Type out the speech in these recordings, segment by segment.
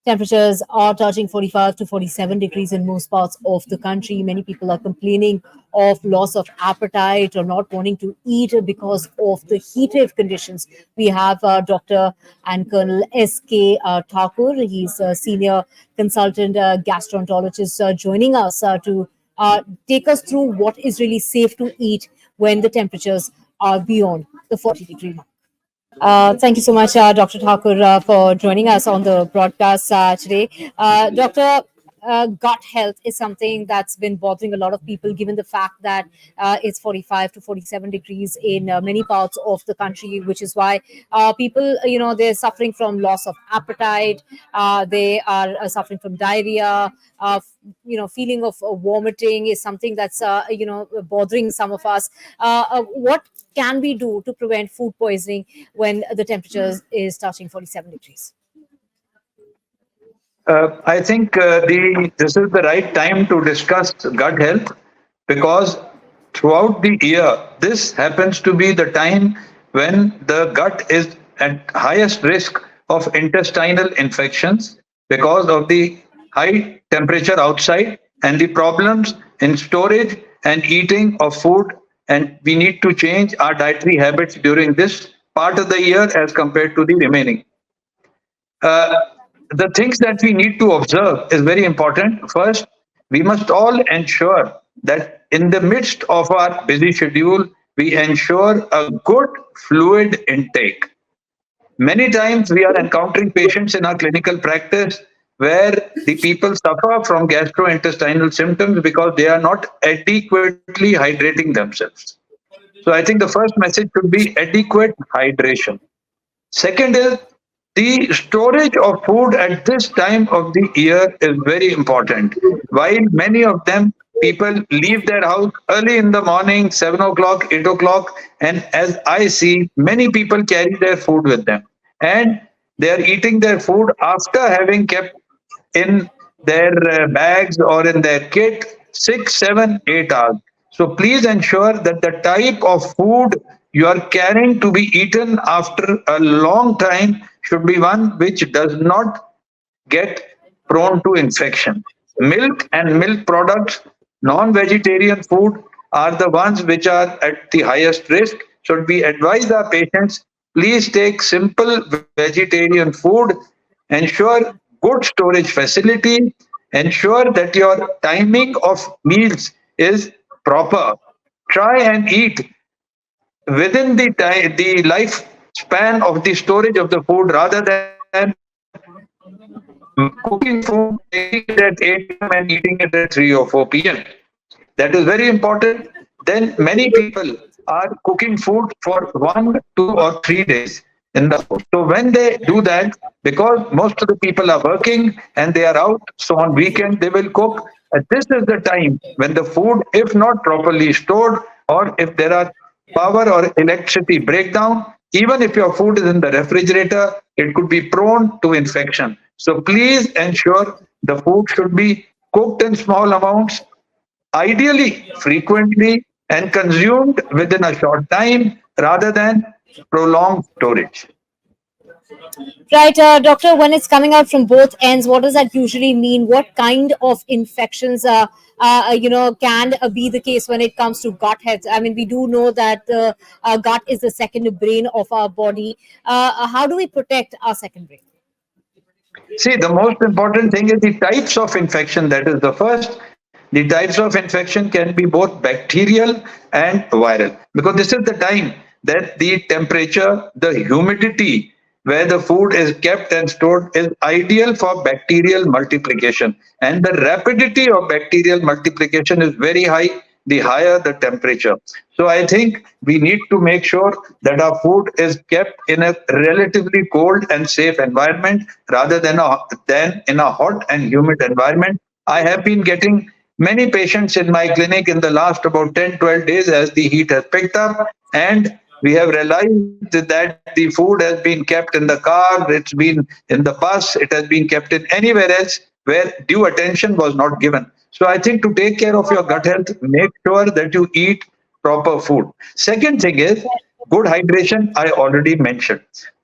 Temperatures are touching 45 to 47 degrees in most parts of the country. Many people are complaining of loss of appetite or not wanting to eat because of the heat wave conditions. We have Dr. and Colonel S.K. Thakur. He's a senior consultant gastroenterologist joining us to take us through what is really safe to eat when the temperatures are beyond the 40-degree mark. Thank you so much, Dr. Thakur, for joining us on the broadcast today. Doctor, gut health is something that's been bothering a lot of people, given the fact that it's 45 to 47 degrees in many parts of the country, which is why people, they're suffering from loss of appetite, they are suffering from diarrhea, feeling of vomiting is something that's, bothering some of us. What can we do to prevent food poisoning when the temperature is touching 47 degrees? I think this is the right time to discuss gut health because throughout the year, this happens to be the time when the gut is at highest risk of intestinal infections because of the high temperature outside and the problems in storage and eating of food. And we need to change our dietary habits during this part of the year as compared to the remaining. Uh, the things that we need to observe is very important. First, we must all ensure that in the midst of our busy schedule, we ensure a good fluid intake. Many times we are encountering patients in our clinical practice where the people suffer from gastrointestinal symptoms because they are not adequately hydrating themselves. So I think the first message should be adequate hydration. Second is the storage of food at this time of the year is very important. While many of them people leave their house early in the morning, 7 o'clock, 8 o'clock, and as I see, many people carry their food with them, and they are eating their food after having kept in their bags or in their kit 6, 7, 8 hours. So please ensure that the type of food you are carrying to be eaten after a long time should be one which does not get prone to infection. Milk and milk products, non vegetarian food are the ones which are at the highest risk. Should we advise our patients, please take simple vegetarian food, ensure good storage facility, ensure that your timing of meals is proper. Try and eat within the time, the lifespan of the storage of the food rather than cooking food, making it at 8 p.m. and eating it at 3 or 4 p.m. That is very important. Then many people are cooking food for 1, 2, or 3 days in the house. So when they do that, because most of the people are working and they are out, so on weekend they will cook. And this is the time when the food, if not properly stored, or if there are power or electricity breakdown, even if your food is in the refrigerator, it could be prone to infection. So please ensure the food should be cooked in small amounts, ideally frequently, and consumed within a short time rather than prolonged storage. Right, doctor, when it's coming out from both ends, what does that usually mean? What kind of infections, can be the case when it comes to gut health? I mean, we do know that the gut is the second brain of our body. How do we protect our second brain? See, the most important thing is the types of infection. That is the first. The types of infection can be both bacterial and viral because this is the time that the temperature, the humidity where the food is kept and stored is ideal for bacterial multiplication. And the rapidity of bacterial multiplication is very high the higher the temperature. So I think we need to make sure that our food is kept in a relatively cold and safe environment rather than in a hot and humid environment. I have been getting many patients in my clinic in the last about 10, 12 days as the heat has picked up, and we have realized that the food has been kept in the car, it's been in the bus, it has been kept in anywhere else where due attention was not given. So I think to take care of your gut health, make sure that you eat proper food. Second thing is good hydration, I already mentioned.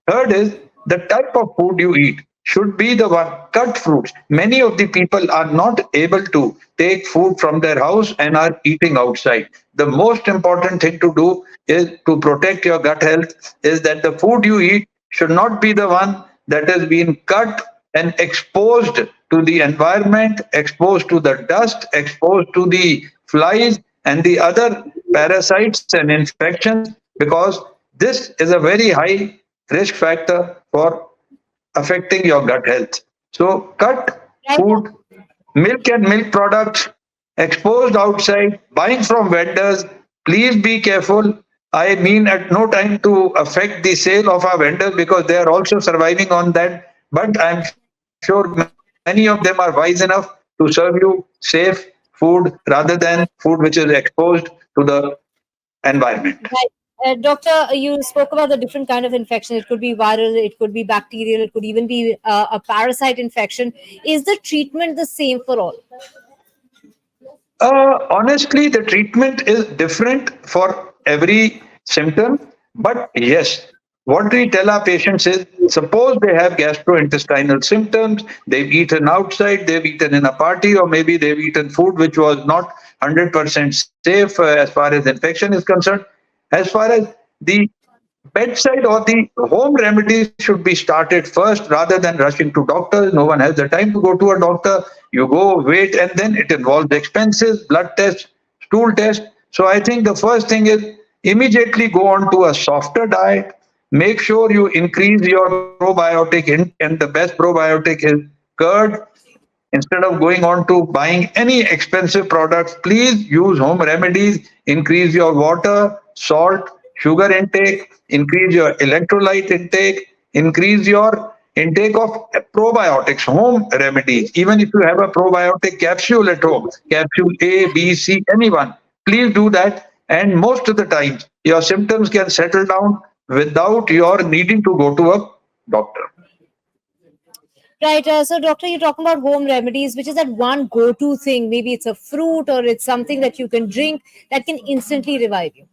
Third is the type of food you eat. should be the one. Cut fruits. Many of the people are not able to take food from their house and are eating outside. The most important thing to do is to protect your gut health is that the food you eat should not be the one that has been cut and exposed to the environment, exposed to the dust, exposed to the flies and the other parasites and infections, because this is a very high risk factor for affecting your gut health. So cut Right. food, milk and milk products exposed outside, buying from vendors. Please be careful. I mean, at no time to affect the sale of our vendors because they are also surviving on that. But I'm sure many of them are wise enough to serve you safe food rather than food which is exposed to the environment. Right. Doctor, you spoke about the different kind of infection. It could be viral, it could be bacterial, it could even be a parasite infection. Is the treatment the same for all? Honestly, the treatment is different for every symptom. But yes, what we tell our patients is suppose they have gastrointestinal symptoms, they've eaten outside, they've eaten in a party, or maybe they've eaten food which was not 100% safe as far as infection is concerned. As far as the bedside or the home remedies should be started first rather than rushing to doctors. No one has the time to go to a doctor. You go, wait, and then it involves expenses, blood tests, stool tests. So I think the first thing is immediately go on to a softer diet. Make sure you increase your probiotic in, and the best probiotic is curd. Instead of going on to buying any expensive products, please use home remedies, increase your water, salt, sugar intake, increase your electrolyte intake, increase your intake of probiotics, home remedies. Even if you have a probiotic capsule at home, capsule A, B, C, anyone, please do that. And most of the times, your symptoms can settle down without your needing to go to a doctor. Right. So, doctor, you're talking about home remedies, which is that one go-to thing. Maybe it's a fruit or it's something that you can drink that can instantly revive you.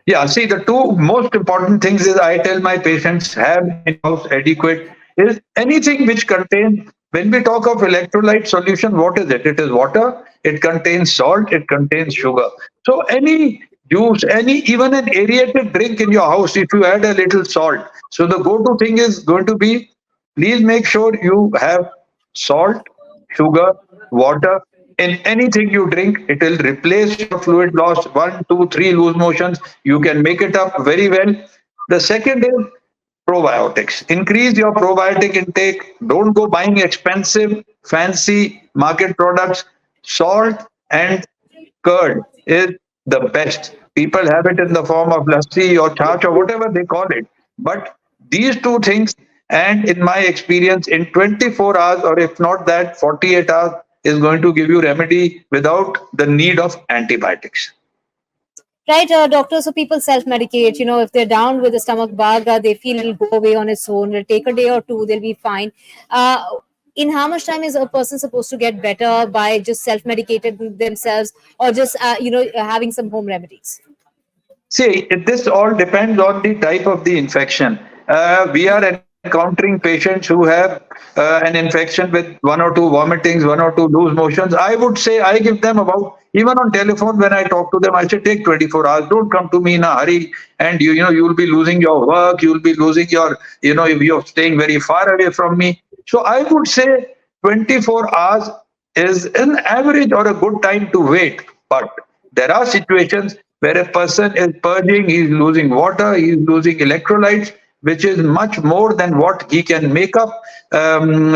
Yeah, see, the two most important things is I tell my patients have in your house adequate is anything which contains, when we talk of electrolyte solution, what is it? It is water, it contains salt, it contains sugar. So any juice, any even an aerated drink in your house, if you add a little salt. So the go-to thing is going to be please make sure you have salt, sugar, water in anything you drink. It will replace your fluid loss, one, two, three loose motions. You can make it up very well. The second is probiotics. Increase your probiotic intake. Don't go buying expensive, fancy market products. Salt and curd is the best. People have it in the form of lassi or chach or whatever they call it. But these two things, and in my experience, in 24 hours, or if not that, 48 hours, is going to give you remedy without the need of antibiotics. Right, doctor. So people self-medicate. If they're down with a stomach bug, they feel it'll go away on its own. It'll take a day or two. They'll be fine. Uh, in how much time is a person supposed to get better by just self-medicating themselves or just having some home remedies? See, this all depends on the type of the infection. We are encountering patients who have an infection with one or two vomitings, one or two loose motions. I would say I give them about, even on telephone when I talk to them, I say take 24 hours. Don't come to me in a hurry. And you'll be losing your work. You'll be losing your, if you're staying very far away from me. So I would say 24 hours is an average or a good time to wait. But there are situations where a person is purging, he's losing water, he's losing electrolytes, which is much more than what he can make up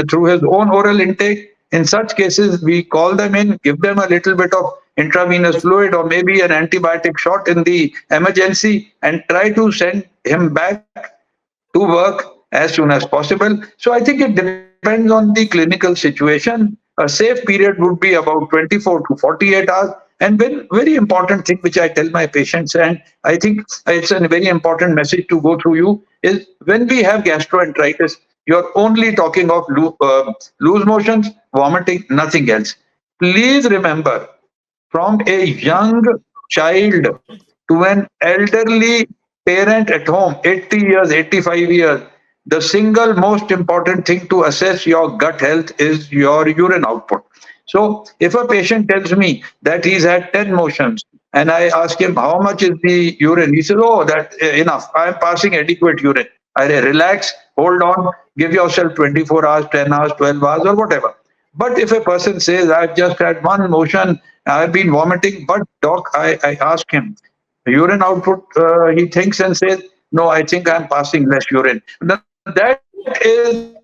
through his own oral intake. In such cases, we call them in, give them a little bit of intravenous fluid or maybe an antibiotic shot in the emergency and try to send him back to work as soon as possible. So I think it depends on the clinical situation. A safe period would be about 24 to 48 hours. And very important thing which I tell my patients, and I think it's a very important message to go through you, is when we have gastroenteritis, you're only talking of loose motions, vomiting, nothing else. Please remember, from a young child to an elderly parent at home, 80 years, 85 years, the single most important thing to assess your gut health is your urine output. So if a patient tells me that he's had 10 motions and I ask him how much is the urine, he says, oh, that enough. I'm passing adequate urine. I say, relax, hold on, give yourself 24 hours, 10 hours, 12 hours, or whatever. But if a person says, I've just had one motion, I've been vomiting, but doc, I ask him, urine output, he thinks and says, no, I think I'm passing less urine. Now, that is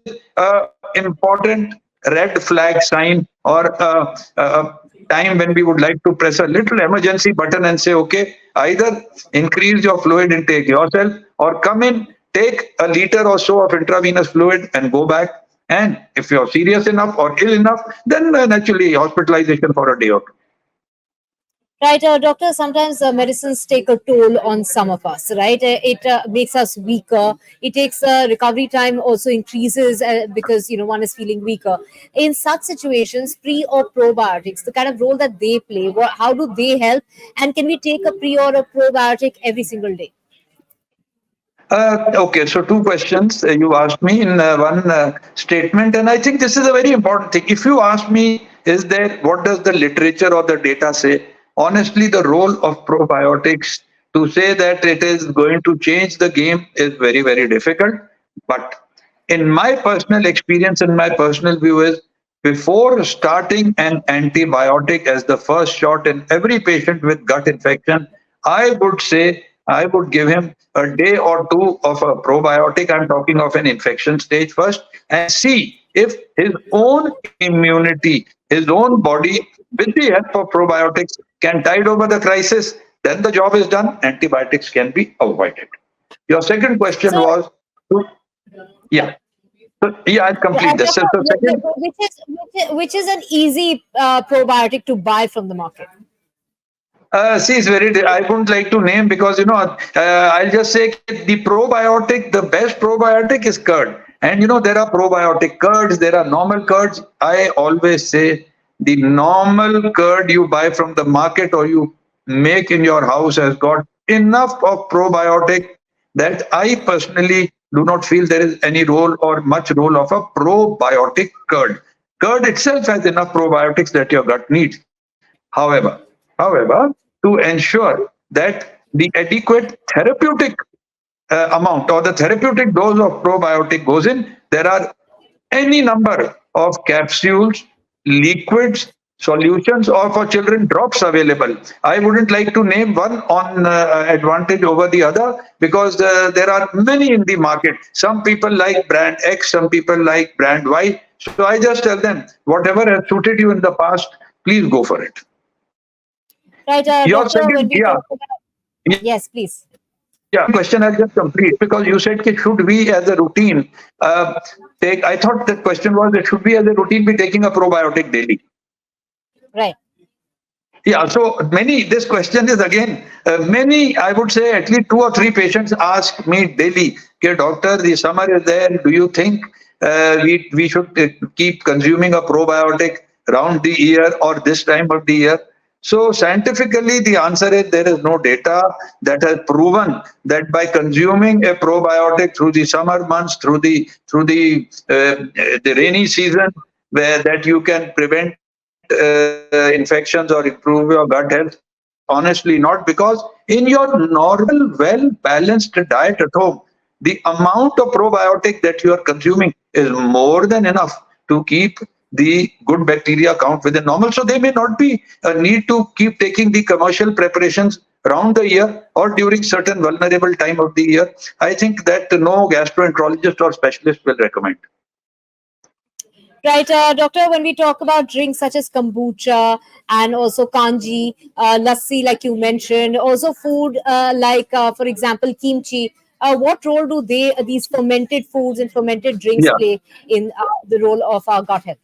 important red flag sign or time when we would like to press a little emergency button and say, okay, either increase your fluid intake yourself or come in, take a liter or so of intravenous fluid and go back. And if you're serious enough or ill enough, then naturally hospitalization for a day or two. Right, doctor, sometimes medicines take a toll on some of us, right? It makes us weaker. It takes recovery time also increases because, one is feeling weaker. In such situations, pre or probiotics, the kind of role that they play, how do they help? And can we take a pre or a probiotic every single day? Okay, so two questions you asked me in one statement, and I think this is a very important thing. If you ask me, is there what does the literature or the data say? Honestly, the role of probiotics to say that it is going to change the game is very, very difficult. But in my personal experience and my personal view is before starting an antibiotic as the first shot in every patient with gut infection, I would say I would give him a day or two of a probiotic. I'm talking of an infection stage first, and see if his own immunity, his own body, with the help of probiotics, can tide over the crisis. Then the job is done. Antibiotics can be avoided. Your second question So, was, yeah. So, yeah, I'll complete this. So, doctor, so second, which is an easy probiotic to buy from the market? see, it's very. I wouldn't like to name because I'll just say the probiotic, the best probiotic is curd, and there are probiotic curds, there are normal curds. I always say the normal curd you buy from the market or you make in your house has got enough of probiotic that I personally do not feel there is any role or much role of a probiotic curd. Curd itself has enough probiotics that your gut needs. However, to ensure that the adequate therapeutic amount or the therapeutic dose of probiotic goes in, there are any number of capsules, liquids, solutions, or for children, drops available. I wouldn't like to name one on advantage over the other because there are many in the market. Some people like brand X, some people like brand Y. So I just tell them, whatever has suited you in the past, please go for it. Right, Your doctor, when second, we yeah, talk about, yes, please. yeah, question I'll just complete because you said should we as a routine take? I thought the question was that should we as a routine be taking a probiotic daily? Right. Yeah, so many, this question is again, many, I would say at least two or three patients ask me daily, okay, doctor, the summer is there. Do you think we should keep consuming a probiotic around the year or this time of the year? So scientifically, the answer is there is no data that has proven that by consuming a probiotic through the summer months, through the rainy season, where that you can prevent infections or improve your gut health. Honestly, not because in your normal, well balanced diet at home, the amount of probiotic that you are consuming is more than enough to keep the good bacteria count within normal. So there may not be a need to keep taking the commercial preparations around the year or during certain vulnerable time of the year. I think that no gastroenterologist or specialist will recommend. Right, doctor, when we talk about drinks such as kombucha and also kanji, lassi, like you mentioned, also food like, for example, kimchi, what role do these fermented foods and fermented drinks Yeah. play in the role of our gut health?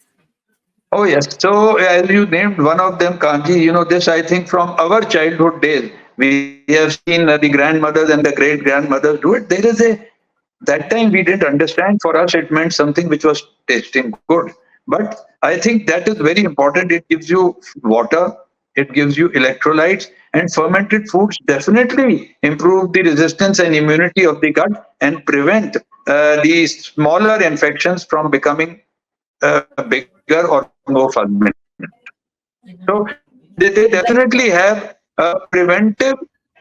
Oh, yes. So, as you named one of them, Kanji, this I think from our childhood days, we have seen the grandmothers and the great grandmothers do it. That time we didn't understand. For us, it meant something which was tasting good. But I think that is very important. It gives you water, it gives you electrolytes, and fermented foods definitely improve the resistance and immunity of the gut and prevent the smaller infections from becoming bigger or more fulminant. So they definitely have a preventive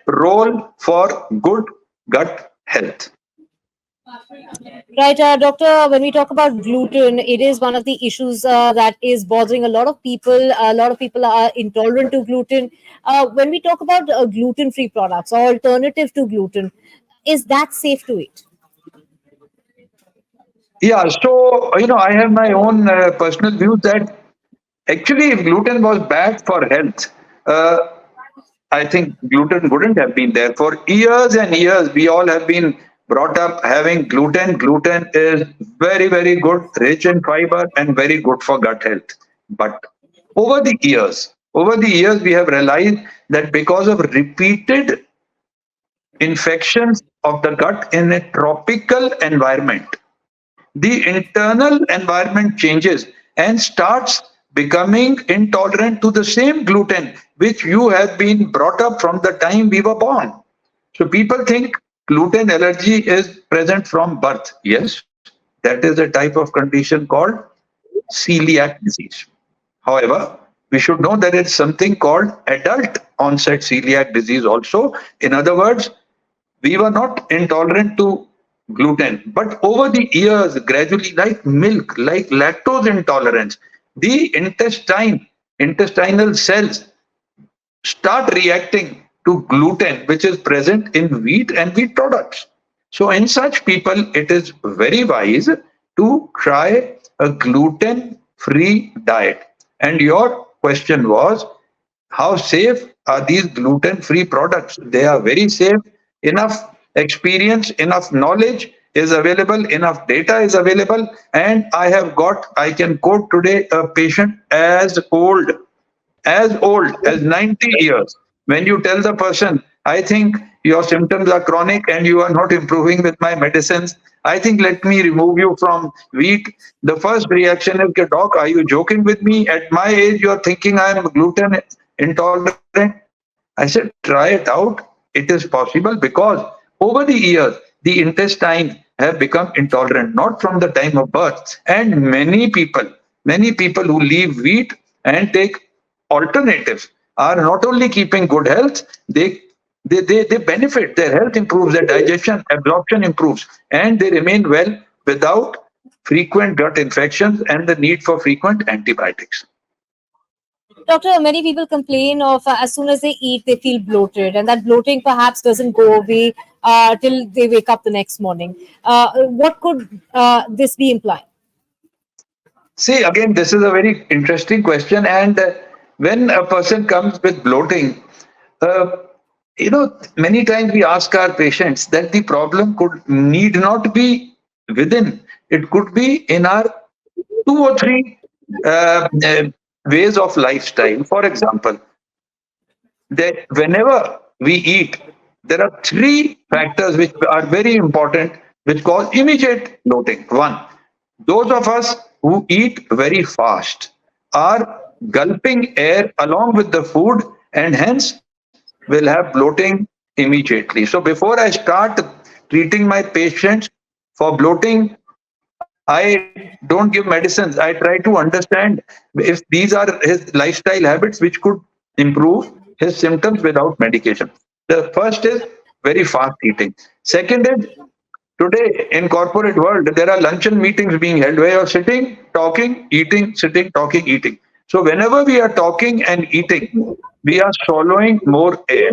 role for good gut health. Right, doctor, when we talk about gluten, it is one of the issues that is bothering a lot of people. A lot of people are intolerant to gluten. When we talk about gluten free products or alternative to gluten, is that safe to eat? Yeah, so I have my own personal views that actually, if gluten was bad for health, uh, I think gluten wouldn't have been there. For years and years, we all have been brought up having gluten. Gluten is very, very good, rich in fiber, and very good for gut health. But over the years, we have realized that because of repeated infections of the gut in a tropical environment, the internal environment changes and starts becoming intolerant to the same gluten which you have been brought up from the time we were born. So people think gluten allergy is present from birth. Yes, that is a type of condition called celiac disease. However, we should know that it's something called adult onset celiac disease also. In other words, we were not intolerant to gluten, but over the years, gradually, like milk, like lactose intolerance, the intestinal cells start reacting to gluten, which is present in wheat and wheat products. So, in such people, it is very wise to try a gluten free diet. And your question was, how safe are these gluten free products? They are very safe. Enough experience, enough knowledge is available, enough data is available. And I can quote today a patient as old as 90 years. When you tell the person, I think your symptoms are chronic and you are not improving with my medicines, I think let me remove you from wheat. The first reaction is, "Okay, doc, are you joking with me? At my age, you're thinking I am gluten intolerant." I said, try it out. It is possible because over the years, the intestines have become intolerant, not from the time of birth. And many people who leave wheat and take alternatives are not only keeping good health, they benefit. Their health improves, their digestion, absorption improves, and they remain well without frequent gut infections and the need for frequent antibiotics. Doctor, many people complain of as soon as they eat, they feel bloated, and that bloating perhaps doesn't go away till they wake up the next morning. What could this be implying? See, again, this is a very interesting question. And when a person comes with bloating, uh, many times we ask our patients that the problem need not be within, it could be in our two or three ways of lifestyle. For example, that whenever we eat, there are three factors which are very important, which cause immediate bloating. One, those of us who eat very fast are gulping air along with the food and hence will have bloating immediately. So before I start treating my patients for bloating, I don't give medicines. I try to understand if these are his lifestyle habits which could improve his symptoms without medication. The first is very fast eating. Second is, today in corporate world, there are luncheon meetings being held where you're sitting, talking, eating, sitting, talking, eating. So whenever we are talking and eating, we are swallowing more air.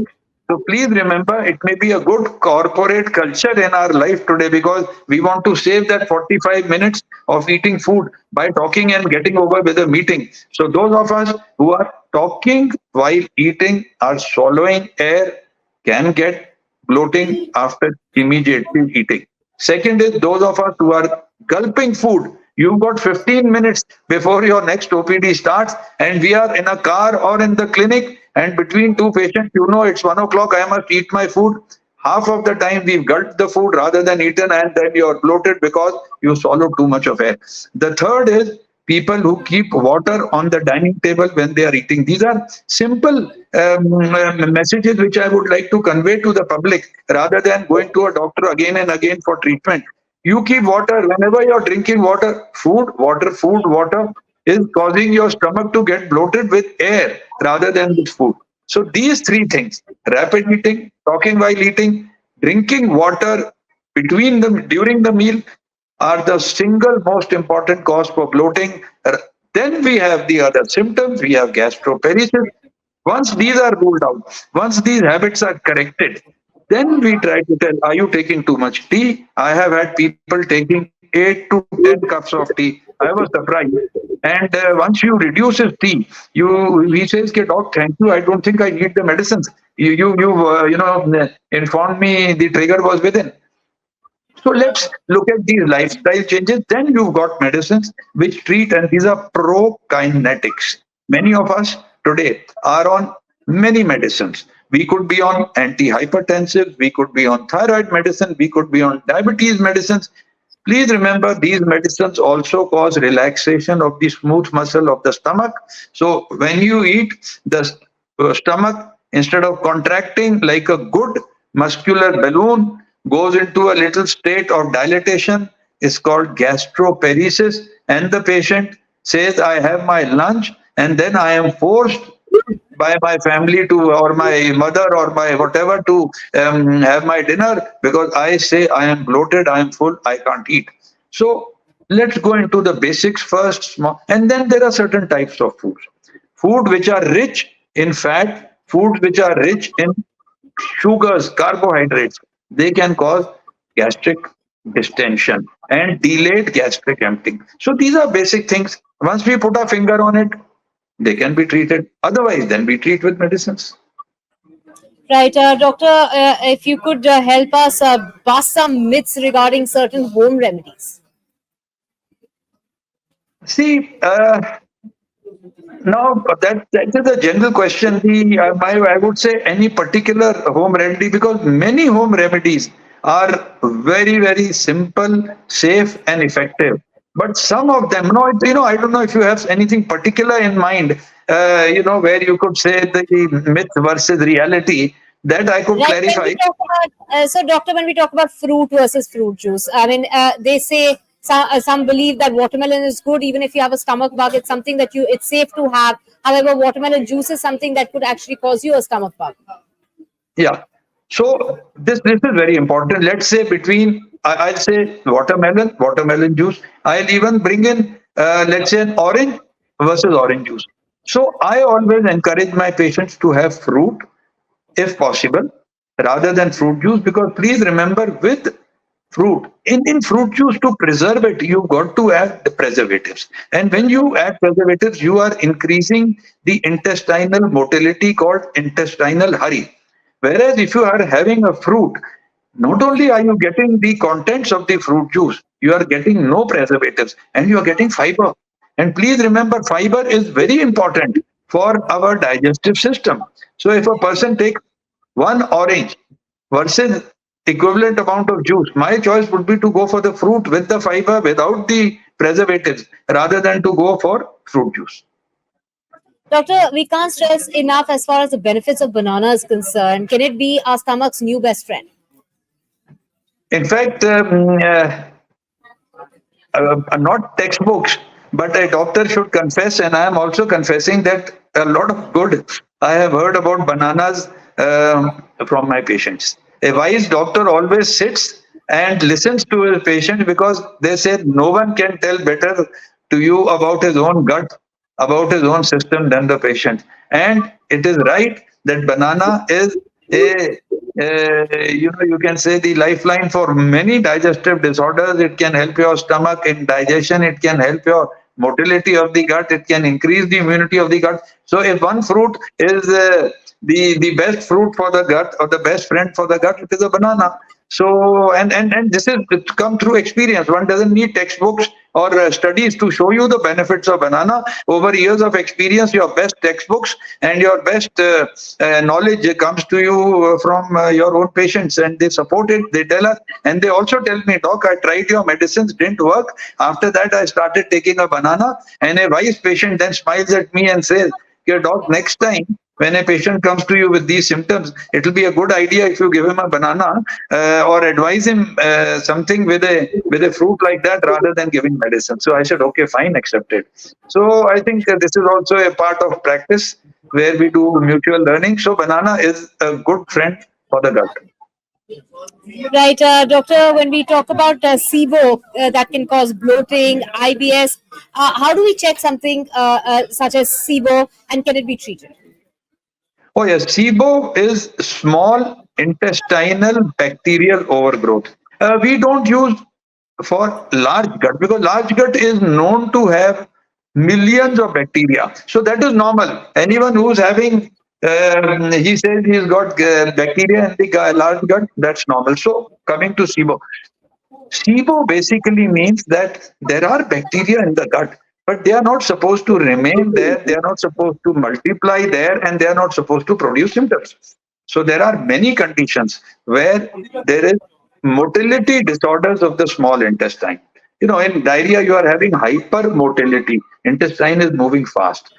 So please remember, it may be a good corporate culture in our life today because we want to save that 45 minutes of eating food by talking and getting over with a meeting. So those of us who are talking while eating are swallowing air can get bloating after immediately eating. Second is those of us who are gulping food. You've got 15 minutes before your next OPD starts, and we are in a car or in the clinic, and between two patients, it's 1 o'clock, I must eat my food. Half of the time we've gulped the food rather than eaten, and then you're bloated because you swallowed too much of air. The third is people who keep water on the dining table when they are eating. These are simple messages which I would like to convey to the public rather than going to a doctor again and again for treatment. You keep water whenever you're drinking water, food, water is causing your stomach to get bloated with air rather than with food. So these three things: rapid eating, talking while eating, drinking water between the during the meal, are the single most important cause for bloating. Then we have the other symptoms. We have gastroparesis. Once these are ruled out, once these habits are corrected, then we try to tell, are you taking too much tea? I have had people taking 8 to 10 cups of tea. I was surprised. And once you reduce his tea, he says, "Okay, doc, thank you. I don't think I need the medicines. Informed me the trigger was within." So let's look at these lifestyle changes. Then you've got medicines which treat, and these are prokinetics. Many of us today are on many medicines. We could be on antihypertensive, we could be on thyroid medicine, we could be on diabetes medicines. Please remember, these medicines also cause relaxation of the smooth muscle of the stomach. So when you eat, the stomach, instead of contracting like a good muscular balloon, goes into a little state of dilatation. Is called gastroparesis, and the patient says, I have my lunch and then I am forced by my family to, or my mother or my whatever, to have my dinner because I say I am bloated, I am full, I can't eat. So let's go into the basics first, and then there are certain types of foods. Food which are rich in fat, foods which are rich in sugars, carbohydrates, they can cause gastric distension and delayed gastric emptying. So these are basic things. Once we put a finger on it, they can be treated. Otherwise, then we treat with medicines. Right, Doctor, if you could help us bust some myths regarding certain home remedies. See, now that is a general question. I would say any particular home remedy, because many home remedies are very very simple, safe, and effective. But some of them, no, I don't know if you have anything particular in mind. Where you could say the myth versus reality that I could Like when we clarify. talk about, so doctor, when we talk about fruit versus fruit juice, I mean, they say some believe that watermelon is good even if you have a stomach bug. It's something that it's safe to have. However, watermelon juice is something that could actually cause you a stomach bug. Yeah. So this is very important. Let's say I'll say watermelon juice. I'll even bring in let's say an orange versus orange juice. So I always encourage my patients to have fruit if possible rather than fruit juice, because please remember, with fruit, in fruit juice, to preserve it, you've got to add the preservatives, and when you add preservatives, you are increasing the intestinal motility called intestinal hurry. Whereas if you are having a fruit, not only are you getting the contents of the fruit juice, you are getting no preservatives and you are getting fiber. And please remember, fiber is very important for our digestive system. So if a person takes one orange versus equivalent amount of juice, my choice would be to go for the fruit with the fiber without the preservatives rather than to go for fruit juice. Doctor, we can't stress enough as far as the benefits of banana is concerned. Can it be our stomach's new best friend? In fact, not textbooks, but a doctor should confess, and I am also confessing that a lot of good I have heard about bananas from my patients. A wise doctor always sits and listens to his patient, because they say no one can tell better to you about his own gut, about his own system than the patient. And it is right that banana is a you can say the lifeline for many digestive disorders. It can help your stomach in digestion, it can help your motility of the gut, it can increase the immunity of the gut. So if one fruit is the best fruit for the gut, or the best friend for the gut, it is a banana. So, and this is it's come through experience. One doesn't need textbooks or studies to show you the benefits of banana. Over years of experience, your best textbooks and your best knowledge comes to you from your own patients, and they support it. They tell us, and they also tell me, doc, I tried your medicines, didn't work. After that, I started taking a banana, and a wise patient then smiles at me and says, "Okay, doc, next time when a patient comes to you with these symptoms, it will be a good idea if you give him a banana or advise him something with a fruit like that rather than giving medicine." So I said, okay, fine, accepted. So I think this is also a part of practice where we do mutual learning. So banana is a good friend for the gut. Right, doctor. When we talk about SIBO, that can cause bloating, IBS. How do we check something such as SIBO, and can it be treated? Oh yes, SIBO is small intestinal bacterial overgrowth. We don't use for large gut because large gut is known to have millions of bacteria. So that is normal. Anyone who's having, he says he's got bacteria in the large gut, that's normal. So coming to SIBO, SIBO basically means that there are bacteria in the gut, but they are not supposed to remain there. They are not supposed to multiply there, and they are not supposed to produce symptoms. So there are many conditions where there is motility disorders of the small intestine. You know, in diarrhea, you are having hypermotility. Intestine is moving fast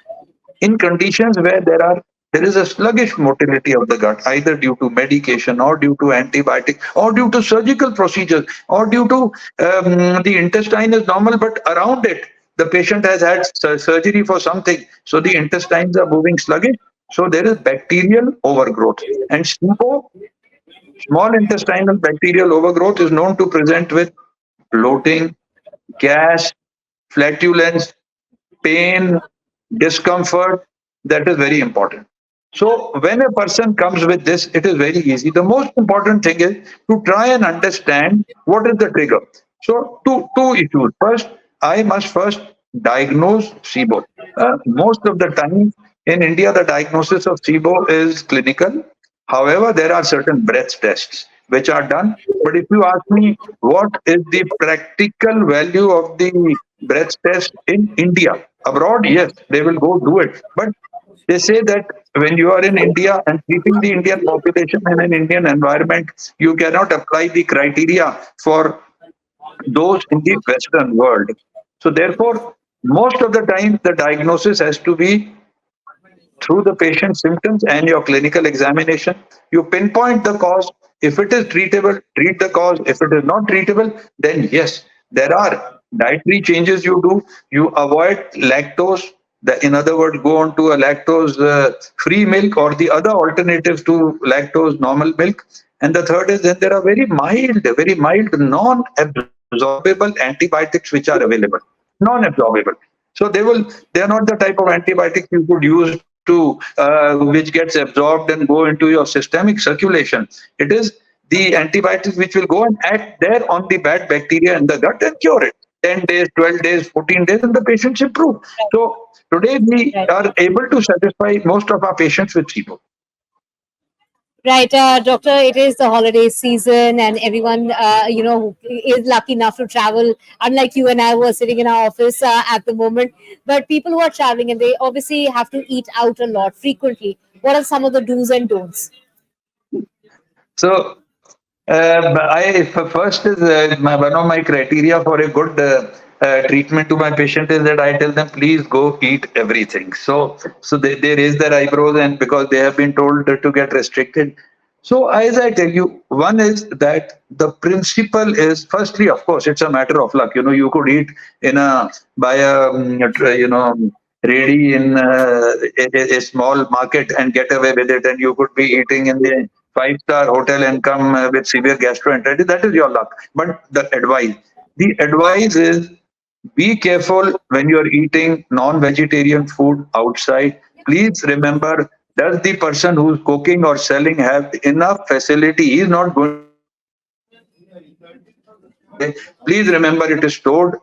in conditions where there is a sluggish motility of the gut, either due to medication or due to antibiotic or due to surgical procedures or due to the intestine is normal, but around it the patient has had surgery for something, so the intestines are moving sluggish. So there is bacterial overgrowth, and SIBO, small intestinal bacterial overgrowth, is known to present with bloating, gas, flatulence, pain, discomfort. That is very important. So, when a person comes with this, it is very easy. The most important thing is to try and understand what is the trigger. So, two issues. First, I must first diagnose SIBO. Most of the time in India, the diagnosis of SIBO is clinical. However, there are certain breath tests which are done. But if you ask me what is the practical value of the breath test in India, abroad, yes, they will go do it. But they say that when you are in India and keeping the Indian population in an Indian environment, you cannot apply the criteria for those in the Western world. So, therefore, most of the time, the diagnosis has to be through the patient symptoms and your clinical examination. You pinpoint the cause. If it is treatable, treat the cause. If it is not treatable, then yes, there are dietary changes you do. You avoid lactose. In other words, go on to a lactose free milk or the other alternatives to lactose normal milk. And the third is then there are very mild non-absorbable antibiotics which are available. Non-absorbable. So they are not the type of antibiotics you could use to which gets absorbed and go into your systemic circulation. It is the antibiotics which will go and act there on the bad bacteria in the gut and cure it. 10 days, 12 days, 14 days, and the patients improve. So today we Right. are able to satisfy most of our patients with SIBO. Right, doctor. It is the holiday season, and everyone, who is lucky enough to travel. Unlike you and I, were sitting in our office at the moment, but people who are traveling and they obviously have to eat out a lot frequently. What are some of the do's and don'ts? So first is one of my criteria for a good treatment to my patient is that I tell them please go eat everything. So they raise their eyebrows and because they have been told to get restricted. So as I tell you, one is that the principle is firstly, of course, it's a matter of luck. You know, you could eat in a by a ready in a small market and get away with it, and you could be eating in the five-star hotel and come with severe gastroenteritis. That is your luck. But the advice is be careful when you're eating non-vegetarian food outside. Please remember, does the person who's cooking or selling have enough facility? He is not going to cook for 3 days. Please remember, it is stored,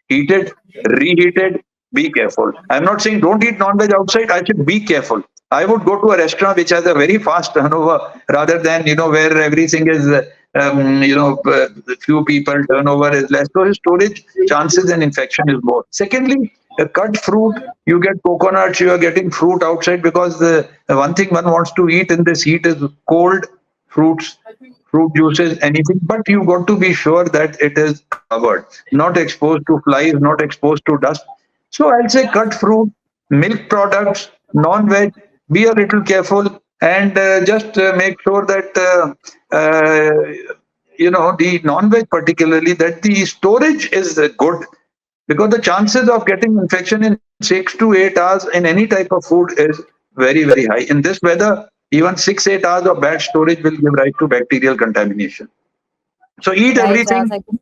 heated, reheated. Be careful. I'm not saying don't eat non-veg outside. I said be careful. I would go to a restaurant which has a very fast turnover rather than where everything is few people, turnover is less, so his storage chances and infection is more. Secondly, cut fruit, you get coconuts, you are getting fruit outside, because the one thing one wants to eat in this heat is cold fruits, fruit juices, anything, but you got to be sure that it is covered, not exposed to flies, not exposed to dust. So I'll say cut fruit, milk products, non-veg, be a little careful, and just make sure that the non-veg particularly, that the storage is good, because the chances of getting infection in 6 to 8 hours in any type of food is very, very high. In this weather, even 6 8 hours of bad storage will give rise to bacterial contamination. So eat Right. everything, Thank you.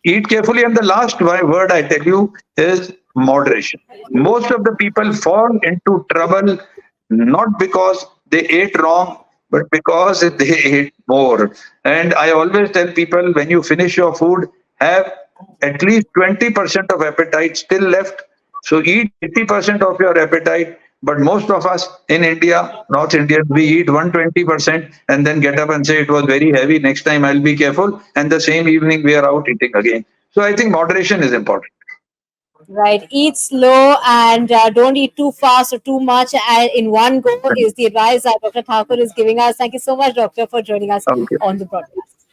eat carefully, and the last word I tell you is moderation. Most of the people fall into trouble not because they ate wrong, but because they ate more. And I always tell people, when you finish your food, have at least 20% of appetite still left. So eat 80% of your appetite. But most of us in India, North Indians, we eat 120% and then get up and say it was very heavy. Next time I'll be careful. And the same evening we are out eating again. So I think moderation is important. Right. Eat slow and don't eat too fast or too much in one go is the advice that Dr. Thakur is giving us. Thank you so much, Doctor, for joining us Okay. on the broadcast.